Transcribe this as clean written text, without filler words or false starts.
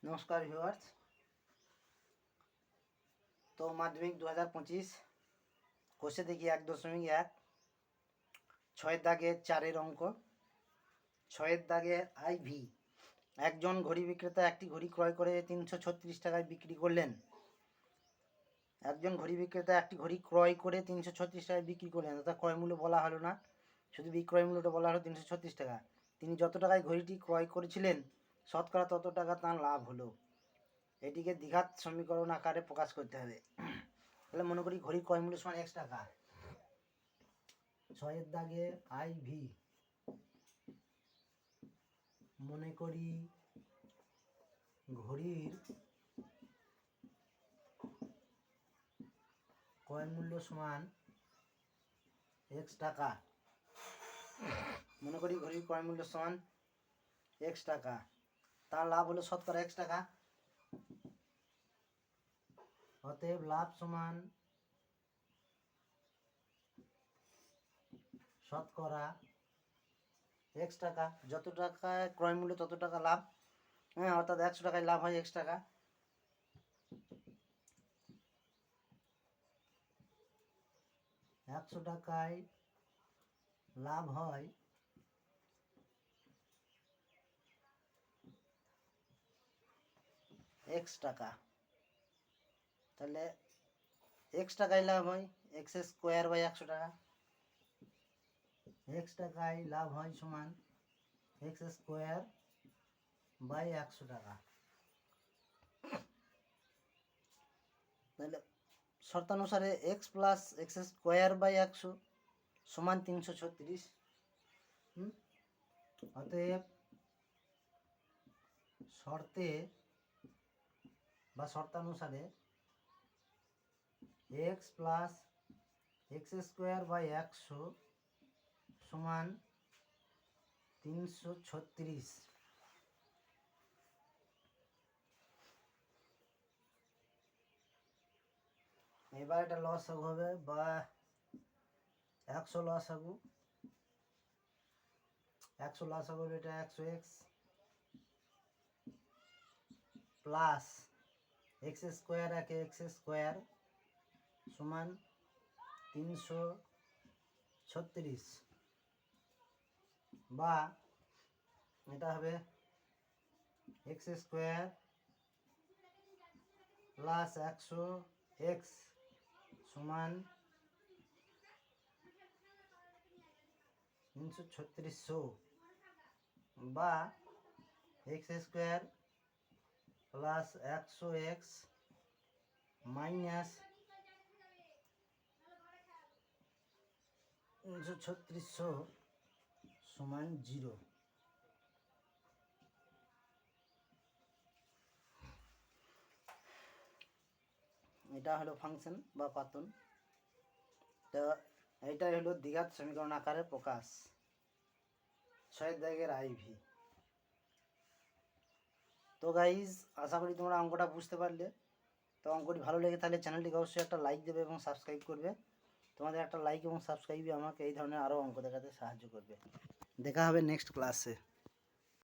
নমস্কার ভিউয়ার্স। তো মাধ্যমিক 2025 কোষে দেখি 1.1 ছয়ের দাগে 4-এর অঙ্ক। ছয়ের দাগে IV একজন ঘড়ি বিক্রেতা একটি ঘড়ি ক্রয় করে 336 টাকায় বিক্রি করলেন। একজন ঘড়ি বিক্রেতা একটি ঘড়ি ক্রয় করে 336 টাকায় বিক্রি করলেন, অর্থাৎ ক্রয় মূল্য বলা হলো না, শুধু বিক্রয় মূল্যটা বলা হলো 336 টাকা। তিনি যত টাকায় ঘড়িটি ক্রয় করেছিলেন শতকরা তত টাকা তার লাভ হলো। এটিকে দ্বিঘাত সমীকরণ আকারে প্রকাশ করতে হবে। তাহলে মনে করি ঘড়ির ক্রয় মূল্য সমান 1 টাকা। ছয়ের দাগে IV মনে করি ঘড়ির ক্রয় মূল্য সমান 1 টাকা। মনে করি ঘড়ির ক্রয় মূল্য সমান 1 টাকা, তার লাভ হলো শতকরা 1 টাকা। অতএব লাভ সমান শতকরা 1 টাকা। যত টাকায় ক্রয় মূল্য তত টাকা লাভ, অর্থাৎ 100 টাকায় লাভ হয় 1 টাকা। একশো টাকায় লাভ হয় x টাকা। তাহলে x টাকায় লাভ হয় x² / 100 টাকা। x টাকায় লাভ হয় সমান x² / 100 টাকা। তাহলে শর্তানুসারে x + x² / 100 সমান 336। অতএব শর্তানুসারে x + x² / 100 সমান 336। এবার এটা লসাগু হবে, বা 100 লসাগু। 100 লসাগু এটা 100x প্লাস x² একে x² সমান 336, বা এটা হবে x² প্লাস 100x সমান 336, বা x² প্লাস 100x মাইনাস 336 সমান 0। এটা হলো ফাংশন বা পাতন। তো এইটাই হলো দ্বিঘাত সমীকরণ আকারে প্রকাশ, ছয়ের দাগের IV। তো গাইজ, আশা করি তোমরা অঙ্কটা বুঝতে পারলে। তো অঙ্কটি ভালো লেগে থাকলে চ্যানেলটিকে অবশ্যই একটা লাইক দেবে এবং সাবস্ক্রাইব করবে। তোমাদের একটা লাইক এবং সাবস্ক্রাইবই আমাকে এই ধরনের আরও অঙ্ক দেখাতে সাহায্য করবে। দেখা হবে নেক্সট ক্লাসে।